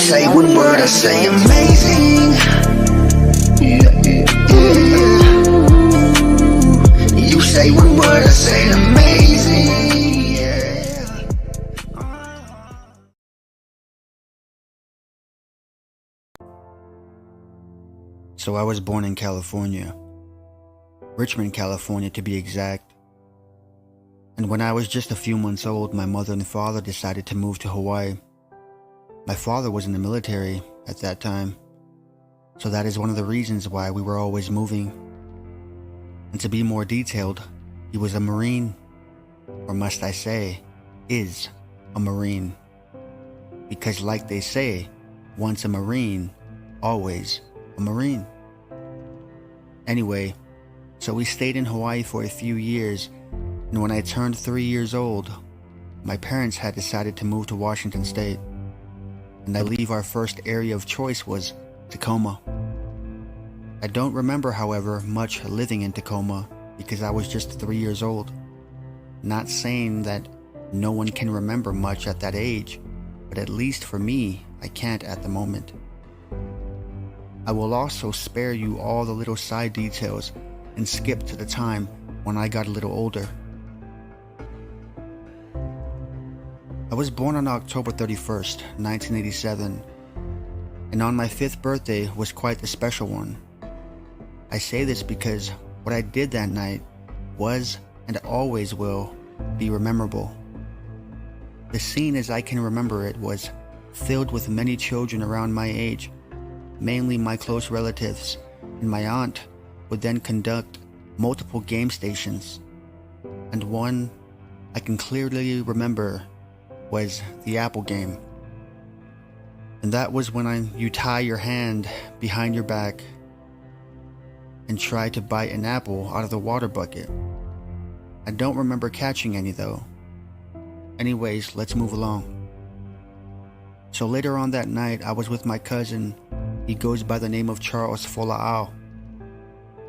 say one word, I say amazing. You say one word, I say amazing. So I was born in California, Richmond, California to be exact. And when I was just a few months old, my mother and father decided to move to Hawaii. My father was in the military at that time, so that is one of the reasons why we were always moving. And to be more detailed, he was a Marine, or must I say, is a Marine. Because like they say, once a Marine, always a Marine. Anyway, so we stayed in Hawaii for a few years, and when I turned 3 years old, my parents had decided to move to Washington State. And I believe our first area of choice was Tacoma. I don't remember, however, much living in Tacoma because I was just 3 years old. Not saying that no one can remember much at that age, but at least for me, I can't at the moment. I will also spare you all the little side details and skip to the time when I got a little older. I was born on October 31st, 1987, and on my 5th birthday was quite a special one. I say this because what I did that night was, and always will, be memorable. The scene as I can remember it was filled with many children around my age, mainly my close relatives, and my aunt would then conduct multiple game stations, and one I can clearly remember was the apple game. And that was when you tie your hand behind your back and try to bite an apple out of the water bucket. I don't remember catching any though. Anyways, let's move along. So later on that night, I was with my cousin. He goes by the name of Charles Fola'au.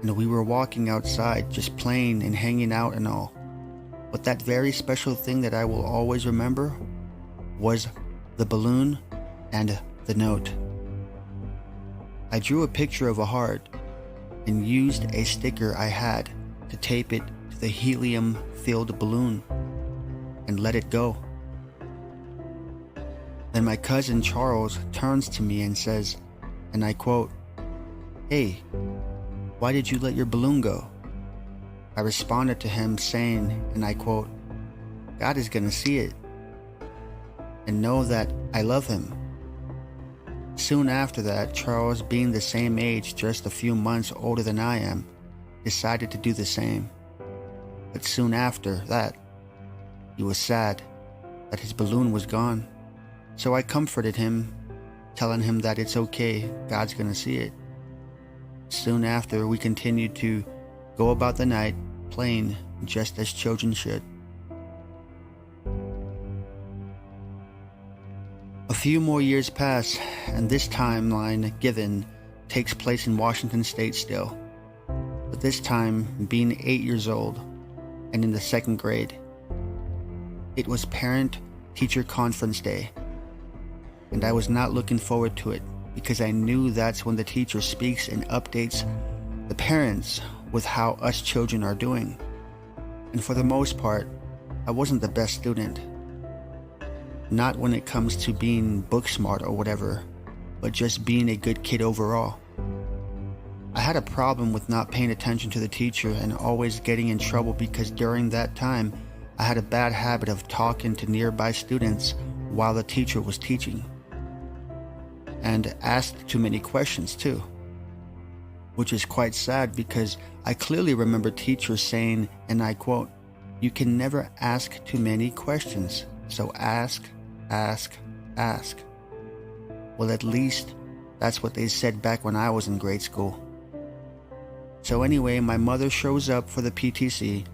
And we were walking outside, just playing and hanging out and all. But that very special thing that I will always remember was the balloon and the note. I drew a picture of a heart and used a sticker I had to tape it to the helium-filled balloon and let it go. Then my cousin Charles turns to me and says, and I quote, "Hey, why did you let your balloon go?" I responded to him saying, and I quote, "God is gonna see it and know that I love him." Soon after that, Charles, being the same age, just a few months older than I am, decided to do the same. But soon after that, he was sad that his balloon was gone. So I comforted him, telling him that it's okay, God's gonna see it. Soon after, we continued to go about the night, playing just as children should. A few more years pass, and this timeline given takes place in Washington State still, but this time being 8 years old and in the 2nd grade. It was Parent-Teacher Conference Day, and I was not looking forward to it because I knew that's when the teacher speaks and updates the parents with how us children are doing. And for the most part, I wasn't the best student. Not when it comes to being book smart or whatever, but just being a good kid overall. I had a problem with not paying attention to the teacher and always getting in trouble because during that time, I had a bad habit of talking to nearby students while the teacher was teaching. And asked too many questions too. Which is quite sad because I clearly remember teachers saying, and I quote, "You can never ask too many questions, so ask, ask, ask." Well, at least that's what they said back when I was in grade school. So anyway, my mother shows up for the PTC,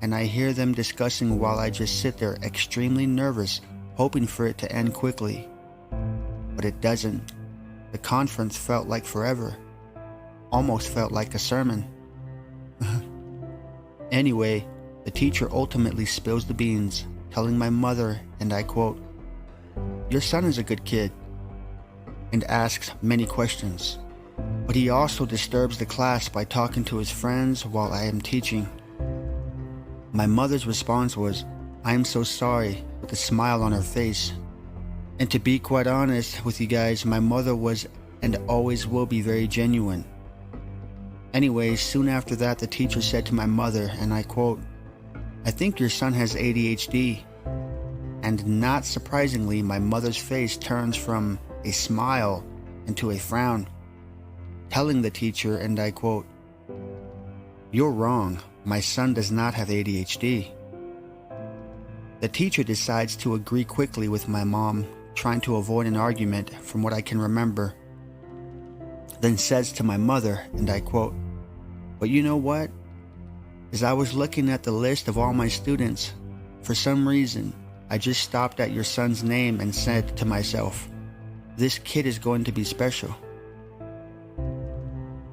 and I hear them discussing while I just sit there extremely nervous, hoping for it to end quickly. But it doesn't. The conference felt like forever. Almost felt like a sermon. Anyway, the teacher ultimately spills the beans, telling my mother, and I quote, "Your son is a good kid. and asks many questions. But he also disturbs the class by talking to his friends while I am teaching. My mother's response was, "I am so sorry," with a smile on her face. And to be quite honest with you guys, my mother was and always will be very genuine. Anyways, soon after that, the teacher said to my mother, and I quote, "I think your son has ADHD." And not surprisingly, my mother's face turns from a smile into a frown, telling the teacher, and I quote, "You're wrong. My son does not have ADHD." The teacher decides to agree quickly with my mom, trying to avoid an argument from what I can remember, then says to my mother, and I quote, "But you know what? As I was looking at the list of all my students, for some reason, I just stopped at your son's name and said to myself, this kid is going to be special."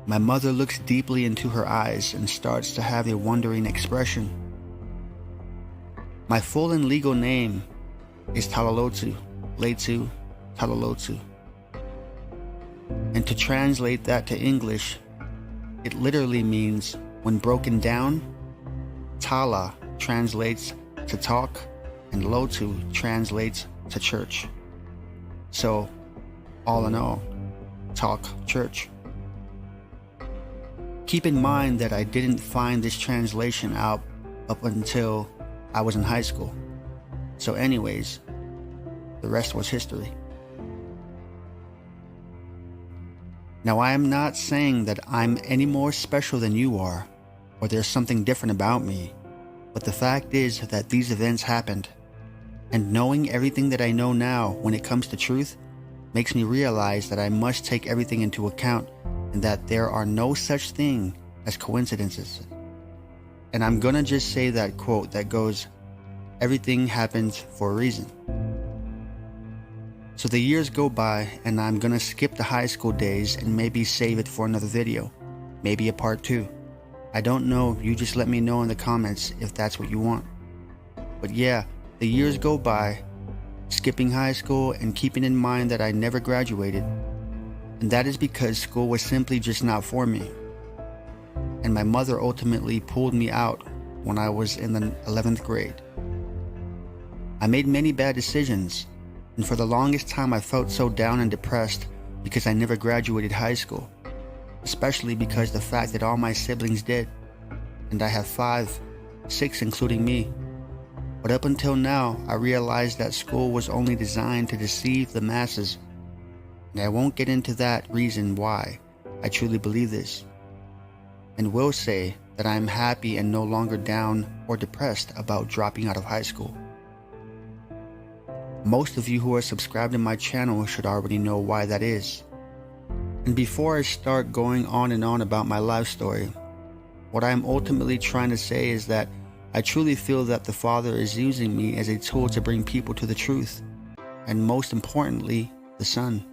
My mother looks deeply into her eyes and starts to have a wondering expression. My full and legal name is Talalotu, Letu, Talalotu. And to translate that to English, it literally means, when broken down, Tala translates to talk, and Lotu translates to church. So, all in all, talk church. Keep in mind that I didn't find this translation out up until I was in high school. So anyways, the rest was history. Now, I am not saying that I'm any more special than you are, or there's something different about me, but the fact is that these events happened, and knowing everything that I know now when it comes to truth makes me realize that I must take everything into account and that there are no such thing as coincidences. And I'm gonna just say that quote that goes, "Everything happens for a reason." So the years go by, and I'm gonna skip the high school days and maybe save it for another video, maybe a part 2. I don't know, you just let me know in the comments if that's what you want. But yeah, the years go by, skipping high school and keeping in mind that I never graduated. And that is because school was simply just not for me. And my mother ultimately pulled me out when I was in the 11th grade. I made many bad decisions, and for the longest time I felt so down and depressed because I never graduated high school, especially because the fact that all my siblings did, and I have 5, 6 including me. But up until now, I realized that school was only designed to deceive the masses, and I won't get into that reason why I truly believe this, and will say that I am happy and no longer down or depressed about dropping out of high school. Most of you who are subscribed to my channel should already know why that is. And before I start going on and on about my life story, what I am ultimately trying to say is that I truly feel that the Father is using me as a tool to bring people to the truth, and most importantly, the Son.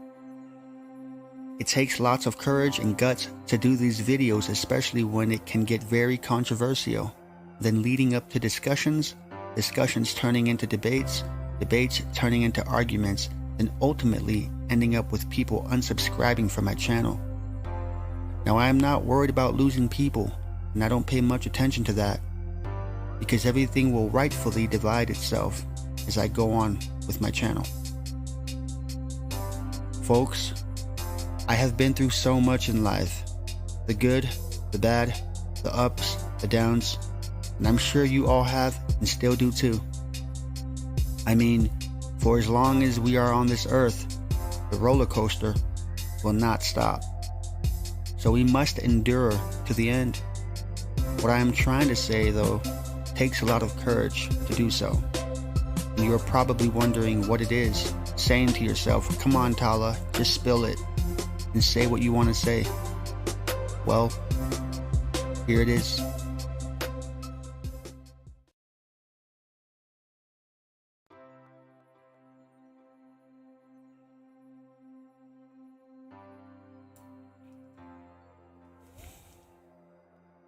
It takes lots of courage and guts to do these videos, especially when it can get very controversial, then leading up to discussions turning into debates turning into arguments, and ultimately ending up with people unsubscribing from my channel. Now, I am not worried about losing people, and I don't pay much attention to that, because everything will rightfully divide itself as I go on with my channel. Folks, I have been through so much in life. The good, the bad, the ups, the downs, and I'm sure you all have and still do too. I mean, for as long as we are on this earth, the roller coaster will not stop. So we must endure to the end. What I am trying to say, though, takes a lot of courage to do so. And you're probably wondering what it is, saying to yourself, "Come on, Tala, just spill it and say what you want to say." Well, here it is.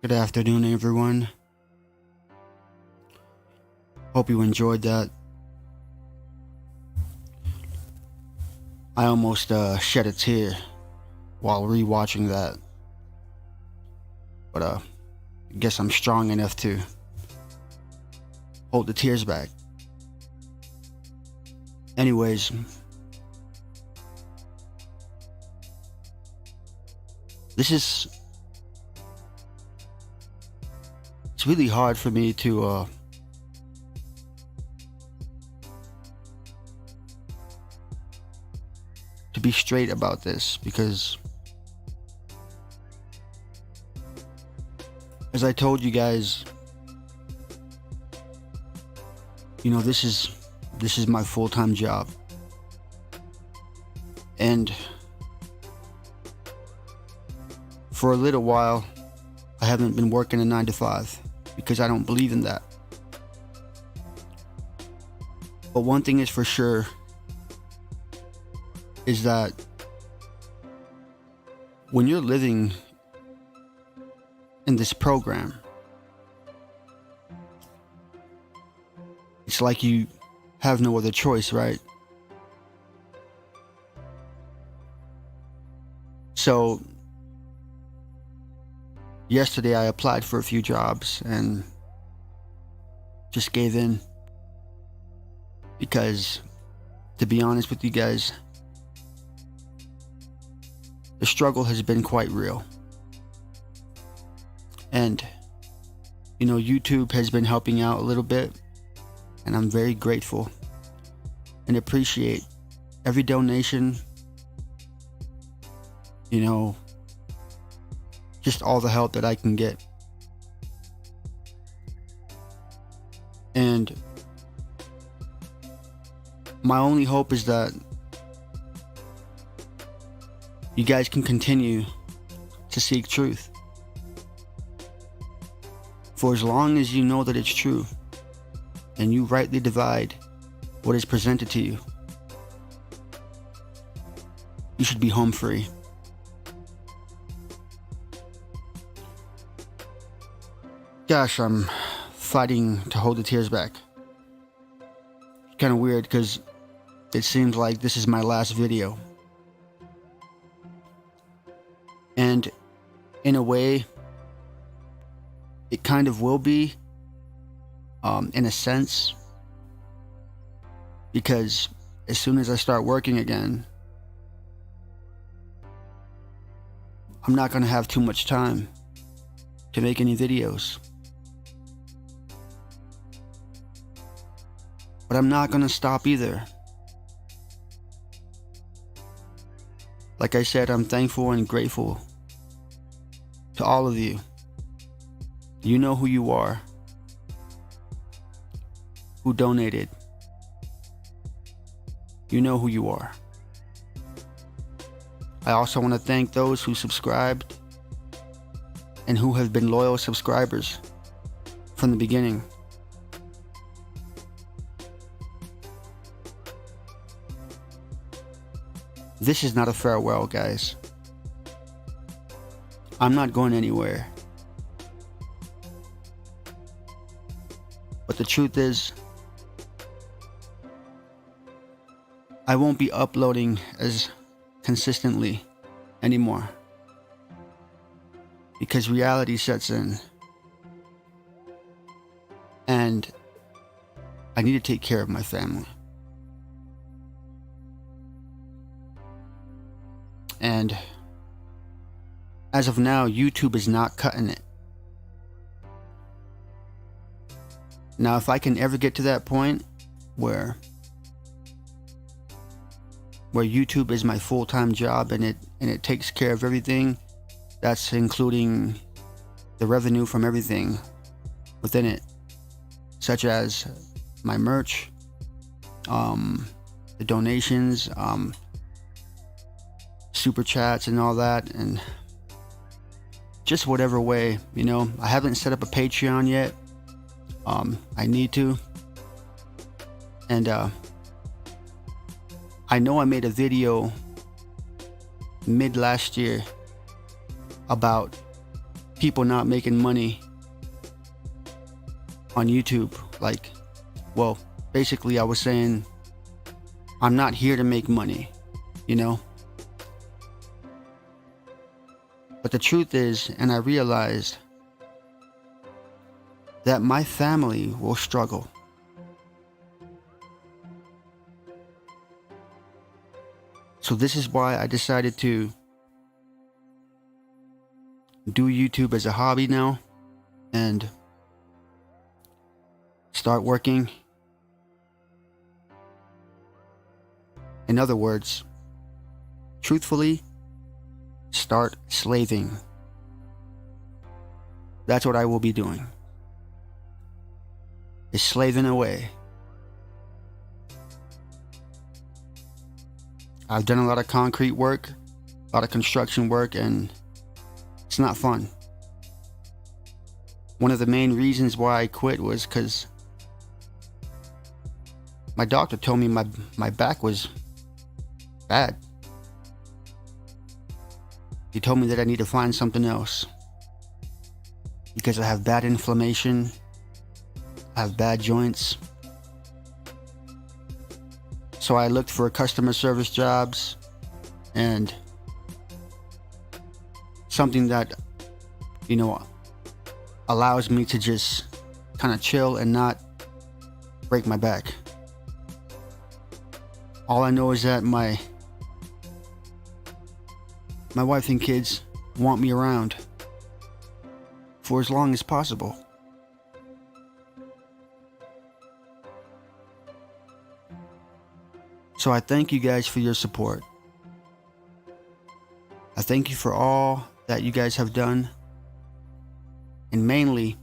Good afternoon, everyone. Hope you enjoyed that. I almost shed a tear while rewatching that. But I guess I'm strong enough to hold the tears back. Anyways, it's really hard for me to be straight about this, because as I told you guys, you know, this is my full-time job, and for a little while I haven't been working a 9 to 5 because I don't believe in that. But one thing is for sure is that when you're living in this program, it's like you have no other choice, right? So yesterday I applied for a few jobs and just gave in, because to be honest with you guys, the struggle has been quite real. And you know, YouTube has been helping out a little bit, and I'm very grateful and appreciate every donation, you know, just all the help that I can get. And my only hope is that you guys can continue to seek truth. For as long as you know that it's true and you rightly divide what is presented to you, you should be home free. Gosh, I'm fighting to hold the tears back. It's kind of weird because it seems like this is my last video. And in a way, it kind of will be, in a sense, because as soon as I start working again, I'm not going to have too much time to make any videos. But I'm not going to stop either. Like I said, I'm thankful and grateful to all of you. You know who you are, who donated. You know who you are. I also want to thank those who subscribed and who have been loyal subscribers from the beginning. This is not a farewell, guys. I'm not going anywhere. But the truth is, I won't be uploading as consistently anymore, because reality sets in, and I need to take care of my family. And as of now, YouTube is not cutting it. Now, if I can ever get to that point where YouTube is my full-time job and it takes care of everything, that's including the revenue from everything within it, such as my merch, the donations, super chats and all that, and just whatever way, you know. I haven't set up a Patreon yet. I need to. And I know I made a video mid last year about people not making money on YouTube. Like, well, basically I was saying I'm not here to make money. you know? But the truth is, and I realized that my family will struggle. So this is why I decided to do YouTube as a hobby now and start working. In other words, truthfully, start slaving. That's what I will be doing. Is slaving away. I've done a lot of concrete work, a lot of construction work, and it's not fun. One of the main reasons why I quit was because my doctor told me my back was bad. He told me that I need to find something else because I have bad inflammation, I have bad joints. So I looked for customer service jobs and something that, you know, allows me to just kind of chill and not break my back. All I know is that my wife and kids want me around for as long as possible. So I thank you guys for your support. I thank you for all that you guys have done. And mainly,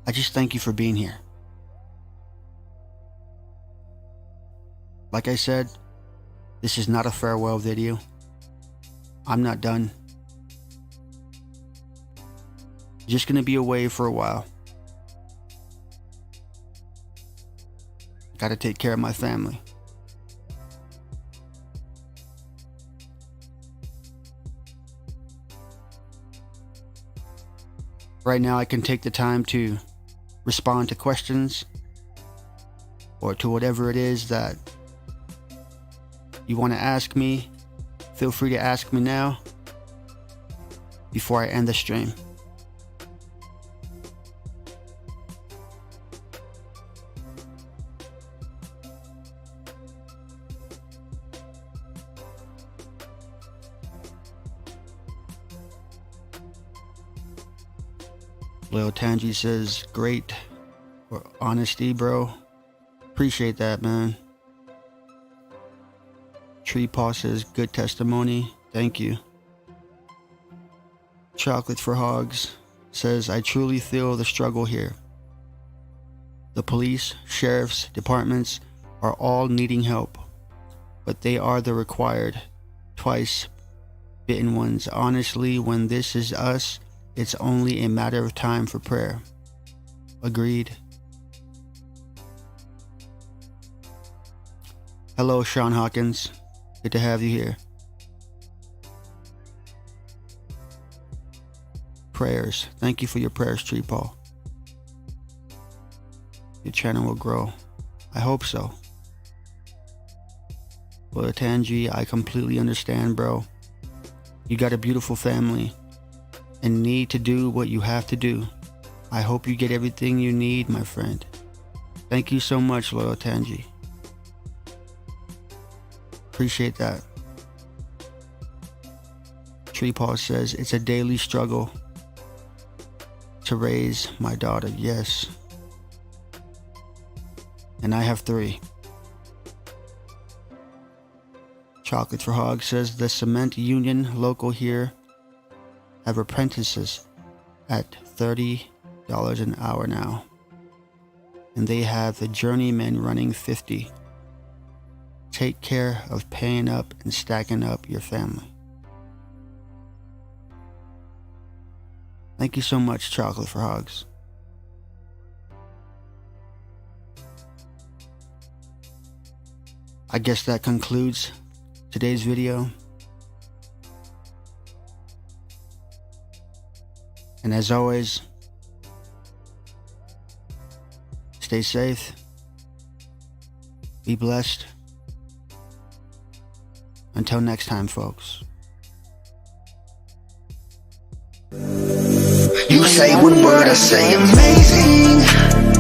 I just thank you for being here. Like I said, this is not a farewell video. I'm not done. Just gonna be away for a while. Gotta take care of my family. Right now I can take the time to respond to questions or to whatever it is that you want to ask me. Feel free to ask me now before I end the stream. Lil Tangi says, great for honesty, bro. Appreciate that, man. Tree Paw says, good testimony. Thank you. Chocolate for Hogs says, I truly feel the struggle here. The police, sheriff's departments are all needing help, but they are the required, twice bitten ones. Honestly, when this is us, it's only a matter of time for prayer. Agreed. Hello, Sean Hawkins. Good to have you here. Prayers. Thank you for your prayers, Tree Paw. Your channel will grow. I hope so. Well, Tangi, I completely understand, bro. You got a beautiful family and need to do what you have to do. I hope you get everything you need, my friend. Thank you so much, Loyal Tangi. Appreciate that. Tree Paw says, it's a daily struggle to raise my daughter. Yes. And I have 3. Chocolate for Hog says, the cement union local here have apprentices at $30 an hour now. And they have the journeymen running 50. Take care of paying up and stacking up your family. Thank you so much, Chocolate for Hogs. I guess that concludes today's video. And as always, stay safe, be blessed, Until next time, folks. You say one word, I say amazing.